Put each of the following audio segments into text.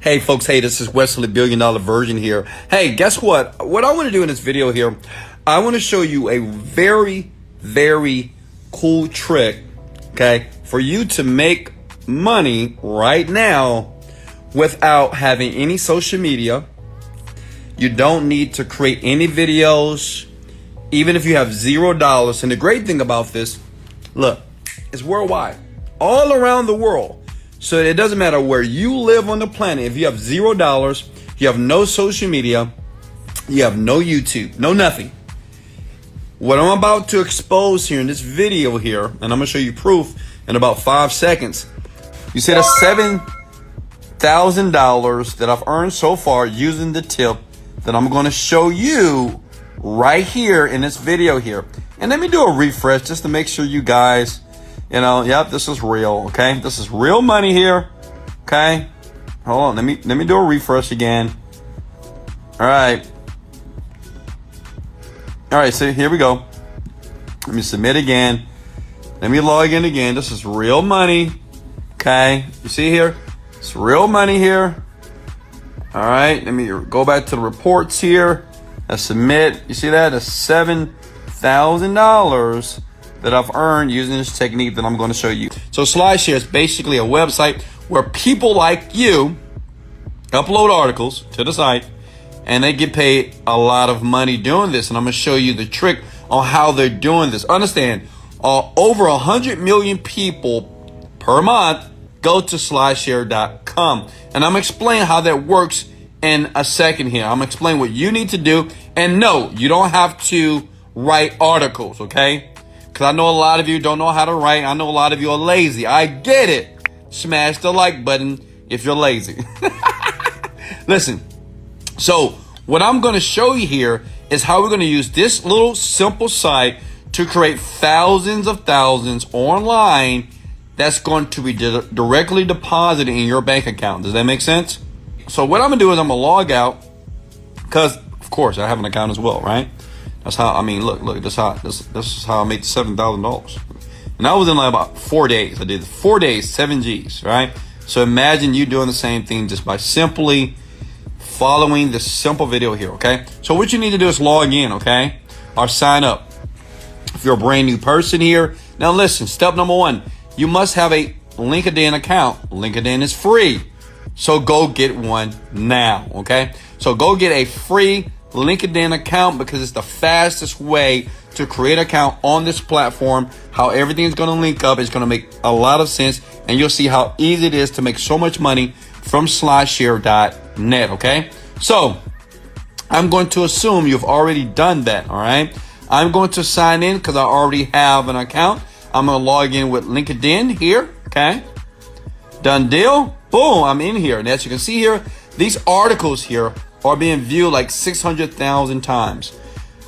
Hey folks, hey, this is Wesley Virgin here. Hey, guess what? What I want to do in this video here, I want to show you a very, very cool trick, okay, for you to make money right now without having any social media. You don't need to create any videos, even if you have $0. And the great thing about this, look, it's worldwide, all around the world. So it doesn't matter where you live on the planet. If you have $0, you have no social media, you have no YouTube, no nothing. What I'm about to expose here in this video here, and I'm gonna show you proof in about 5 seconds. You see that's $7,000 that I've earned so far using the tip that I'm gonna show you right here in this video here. And let me do a refresh just to make sure you guys, yep, this is real, okay? This is real money here, okay? Hold on, let me do a refresh again. All right, so here we go. Let me submit again. Let me log in again. This is real money, okay? You see here? It's real money here. All right, let me go back to the reports here. Let's submit. You see that? That's $7,000 that I've earned using this technique that I'm going to show you. So SlideShare is basically a website where people like you upload articles to the site and they get paid a lot of money doing this. And I'm going to show you the trick on how they're doing this. Understand, over 100 million people per month go to slideshare.com. And I'm going to explain how that works in a second here. I'm going to explain what you need to do. And no, you don't have to write articles, okay? Because I know a lot of you don't know how to write. I know a lot of you are lazy. I get it. Smash the like button if you're lazy. Listen, so what I'm going to show you here is how we're going to use this little simple site to create thousands of thousands online that's going to be directly deposited in your bank account. Does that make sense? So what I'm going to do is I'm going to log out because, of course, I have an account as well, right? That's how, I mean, look, this is how I made $7,000. And I was in like about 4 days. I did 4 days, 7 G's, right? So imagine you doing the same thing just by simply following this simple video here, okay? So what you need to do is log in, okay? Or sign up. If you're a brand new person here. Now listen, step number 1, you must have a LinkedIn account. LinkedIn is free. So go get one now, okay? So go get a free LinkedIn account because it's the fastest way to create an account on this platform. How everything's going to link up is going to make a lot of sense, and you'll see how easy it is to make so much money from slideshare.net, okay? So I'm going to assume you've already done that, all right? I'm going to sign in because I already have an account. I'm going to log in with LinkedIn here, okay? Done deal. Boom, I'm in here. And as you can see here, these articles here are being viewed like 600,000 times.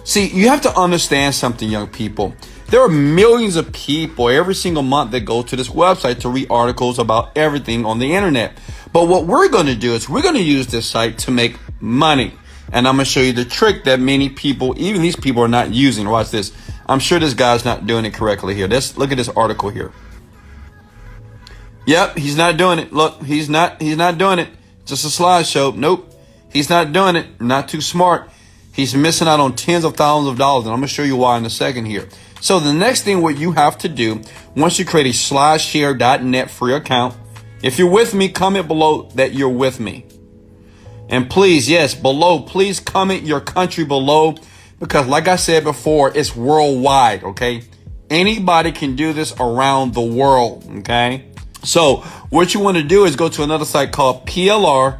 See, you have to understand something, young people. There are millions of people every single month that go to this website to read articles about everything on the internet. But what we're going to do is we're going to use this site to make money. And I'm going to show you the trick that many people, even these people, are not using. Watch this. I'm sure this guy's not doing it correctly here. Look at this article here. Yep, he's not doing it. Look, he's not doing it. Just a slideshow. Nope. He's not doing it. Not too smart. He's missing out on tens of thousands of dollars. And I'm going to show you why in a second here. So the next thing what you have to do, once you create a slideshare.net free account, if you're with me, comment below that you're with me. And please, yes, below, please comment your country below. Because like I said before, it's worldwide, okay? Anybody can do this around the world, okay? So what you want to do is go to another site called plr.com.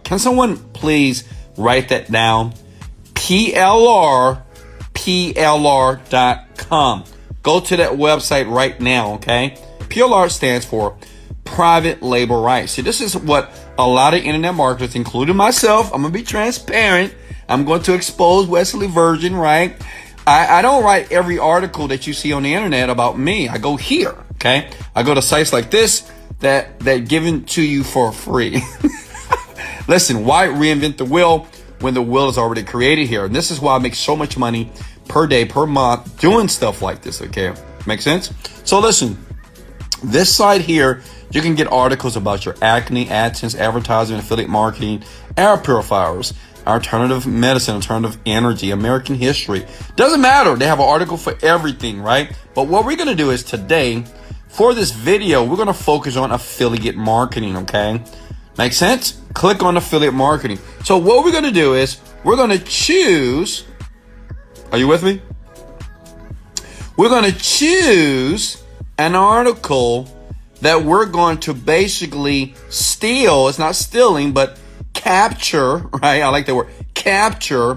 Can someone please write that down? plr.com. Go to that website right now, okay? PLR stands for private label rights. See, this is what a lot of internet marketers, including myself, I'm going to be transparent. I'm going to expose Wesley Virgin, right? I don't write every article that you see on the internet about me. I go here, okay? I go to sites like this that given to you for free. Listen, why reinvent the wheel when the wheel is already created here? And this is why I make so much money per day, per month doing stuff like this, okay? Make sense? So listen, this site here, You can get articles about your acne, AdSense, advertising, affiliate marketing, air purifiers, alternative medicine, alternative energy, American history. Doesn't matter. They have an article for everything, right? But what we're going to do is today, for this video, we're going to focus on affiliate marketing, okay? Make sense? Click on affiliate marketing. So what we're going to do is we're going to choose, are you with me? We're going to choose an article that we're going to basically steal. It's not stealing, but capture, right? I like that word, capture,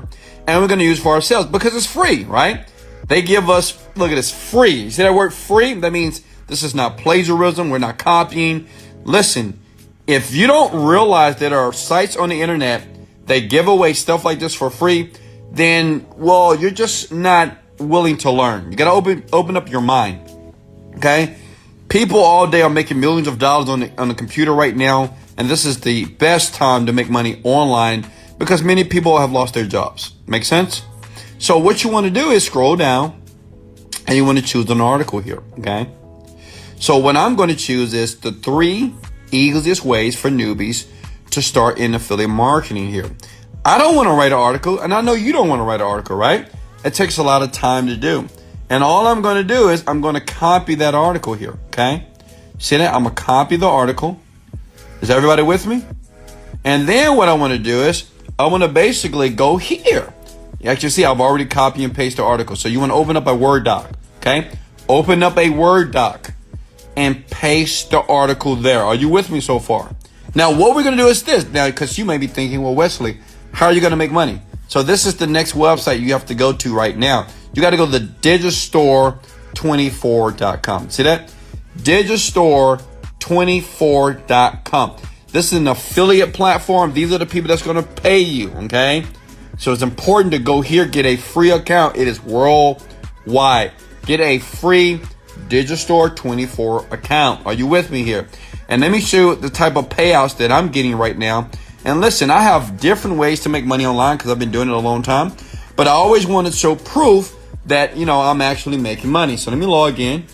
and we're going to use for ourselves because it's free, right? They give us, look at this, free. You see that word free? That means this is not plagiarism. We're not copying. Listen, if you don't realize that there are sites on the internet, they give away stuff like this for free, then, well, you're just not willing to learn. You got to open up your mind, okay? People all day are making millions of dollars on the computer right now, and this is the best time to make money online because many people have lost their jobs. Make sense? So what you want to do is scroll down, and you want to choose an article here, okay? So what I'm going to choose is the 3 easiest ways for newbies to start in affiliate marketing here. I don't want to write an article, and I know you don't want to write an article, right? It takes a lot of time to do. And all I'm going to do is I'm going to copy that article here, okay? See that? I'm going to copy the article. Is everybody with me? And then what I want to do is I want to basically go here. You actually see I've already copied and pasted the article. So you want to open up a Word doc, okay? Open up a Word doc and paste the article there. Are you with me so far? Now, what we're going to do is this. Now, because you may be thinking, well, Wesley, how are you going to make money? So this is the next website you have to go to right now. You got to go to the digistore24.com. See that? digistore24.com. This is an affiliate platform. These are the people that's going to pay you, okay? So it's important to go here, get a free account. It is worldwide. Get a free Digistore24 account. Are you with me here? And let me show you the type of payouts that I'm getting right now. And listen, I have different ways to make money online because I've been doing it a long time. But I always want to show proof that, you know, I'm actually making money. So let me log in.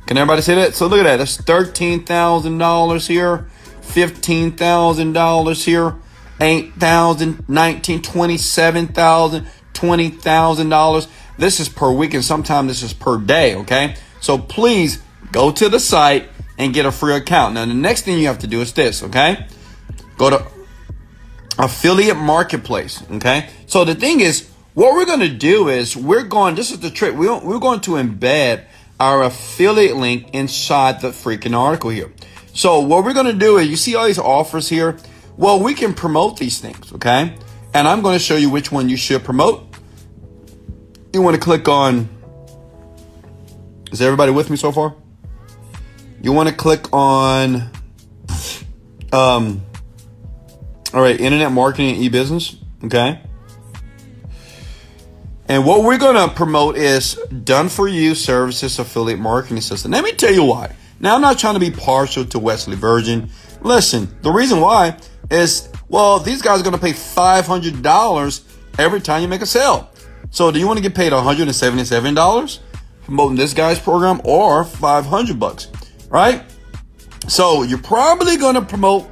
Can everybody see that? So look at that. That's $13,000 here, $15,000 here, $8,000, $19,000, $27,000, $20,000. This is per week, and sometimes this is per day, okay? So please go to the site and get a free account. Now, the next thing you have to do is this, okay? Go to affiliate marketplace, okay? So the thing is, what we're going to do is this is the trick. We're going to embed our affiliate link inside the freaking article here. So what we're going to do is, you see all these offers here? Well, we can promote these things, okay? And I'm going to show you which one you should promote. You want to click on, is everybody with me so far? You want to click on, all right, internet marketing and e-business, okay? And what we're going to promote is done for you services affiliate marketing system. Let me tell you why. Now, I'm not trying to be partial to Wesley Virgin. Listen, the reason why is, well, these guys are going to pay $500 every time you make a sale. So do you want to get paid $177 promoting this guy's program or $500, right? So you're probably going to promote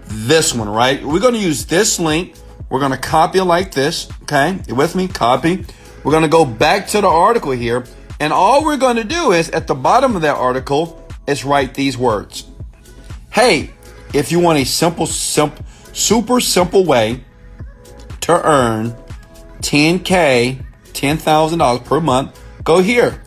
this one, right? We're going to use this link. We're going to copy it like this. Okay. You with me? Copy. We're going to go back to the article here. And all we're going to do is at the bottom of that article is write these words. Hey, if you want a super simple way to earn $10,000 per month, go here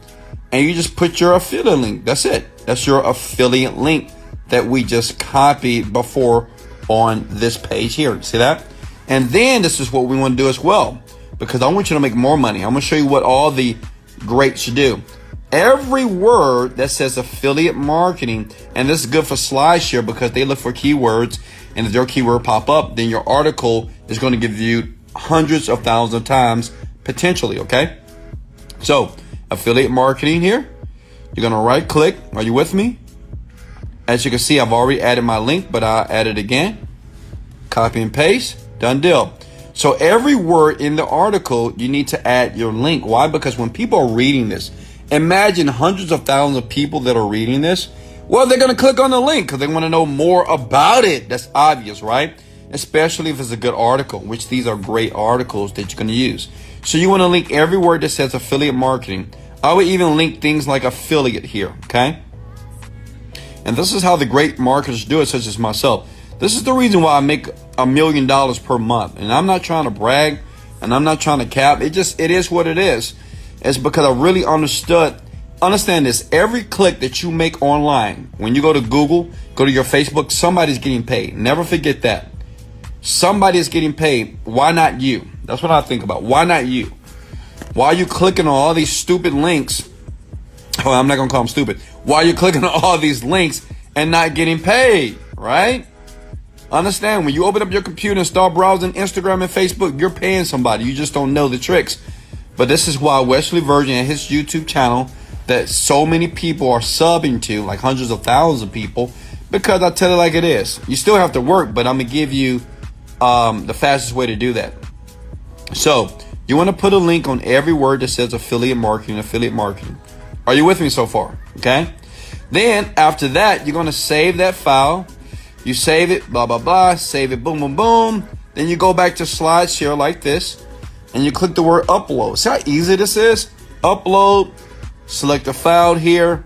and you just put your affiliate link. That's it. That's your affiliate link that we just copied before on this page here. See that? And then this is what we want to do as well, because I want you to make more money. I'm going to show you what all the greats should do. Every word that says affiliate marketing, and this is good for SlideShare because they look for keywords, and if their keyword pop up, then your article is going to give you hundreds of thousands of times potentially, okay? So affiliate marketing here, you're going to right click. Are you with me? As you can see, I've already added my link, but I'll add it again. Copy and paste. Done deal. So every word in the article, you need to add your link. Why? Because when people are reading this Imagine hundreds of thousands of people that are reading this. Well, they're going to click on the link because they want to know more about it. That's obvious, right? Especially if it's a good article, which these are great articles that you're going to use. So you want to link every word that says affiliate marketing. I would even link things like affiliate here, okay? And this is how the great marketers do it, such as myself. This is the reason why I make $1 million per month. And I'm not trying to brag and I'm not trying to cap. It is what it is. It's because I really understand this. Every click that you make online, when you go to Google, go to your Facebook, somebody's getting paid. Never forget that. Somebody is getting paid. Why not you? That's what I think about. Why not you? Why are you clicking on all these stupid links? Oh, I'm not going to call them stupid. Why are you clicking on all these links and not getting paid, right? Understand, when you open up your computer and start browsing Instagram and Facebook, you're paying somebody. You just don't know the tricks. But this is why Wesley Virgin and his YouTube channel that so many people are subbing to, like hundreds of thousands of people, because I tell it like it is. You still have to work, but I'm going to give you the fastest way to do that. So you want to put a link on every word that says affiliate marketing, affiliate marketing. Are you with me so far? Okay. Then after that, you're going to save that file. You save it, blah, blah, blah, save it, boom, boom, boom. Then you go back to SlideShare like this, and you click the word upload. See how easy this is? Upload, select the file here,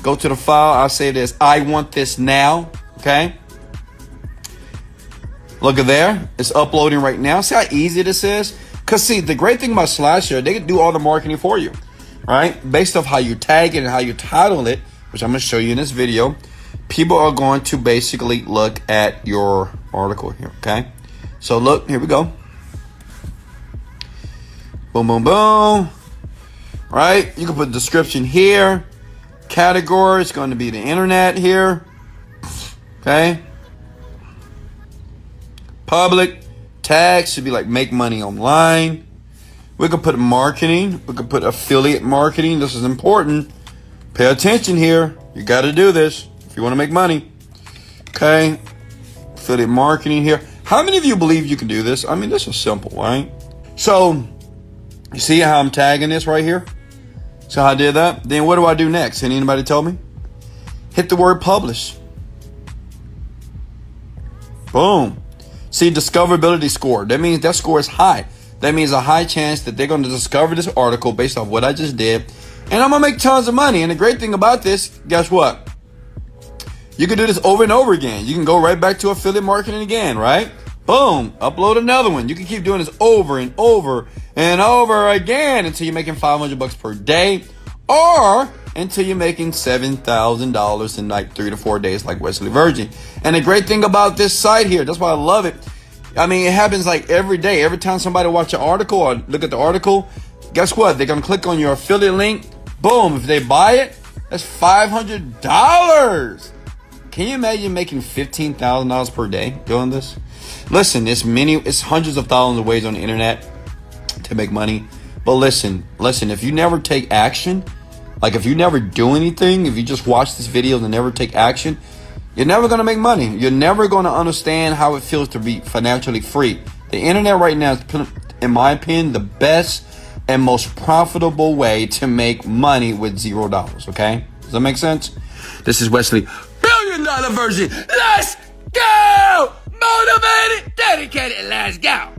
go to the file. I'll say this, I want this now, okay? Look at there, it's uploading right now. See how easy this is? Because see, the great thing about SlideShare, they can do all the marketing for you, right? Based off how you tag it and how you title it, which I'm going to show you in this video. People are going to basically look at your article here, okay? So look, here we go. Boom, boom, boom. Right? You can put description here. Category is going to be the internet here. Okay? Public. Tags should be like make money online. We can put marketing. We can put affiliate marketing. This is important. Pay attention here. You got to do this if you want to make money. Okay? Affiliate marketing here. How many of you believe you can do this? I mean, this is simple, right? So, you see how I'm tagging this right here? So I did that. Then what do I do next? Can anybody tell me? Hit the word publish. Boom. See, discoverability score. That means that score is high. That means a high chance that they're going to discover this article based off what I just did. And I'm going to make tons of money. And the great thing about this, guess what? You can do this over and over again. You can go right back to affiliate marketing again, right? Boom, upload another one. You can keep doing this over and over and over again until you're making $500 per day, or until you're making $7,000 in like 3 to 4 days like Wesley Virgin. And the great thing about this site here, that's why I love it. I mean, it happens like every day. Every time somebody watch an article or look at the article, guess what? They're going to click on your affiliate link. Boom, if they buy it, that's $500. Can you imagine making $15,000 per day doing this? Listen, it's hundreds of thousands of ways on the internet to make money. But listen, if you never take action, like if you never do anything, if you just watch these videos and never take action, you're never going to make money. You're never going to understand how it feels to be financially free. The internet right now is, in my opinion, the best and most profitable way to make money with $0. Okay? Does that make sense? This is Wesley, $1 billion Virgin. Let's go! Motivated, dedicated, let's go!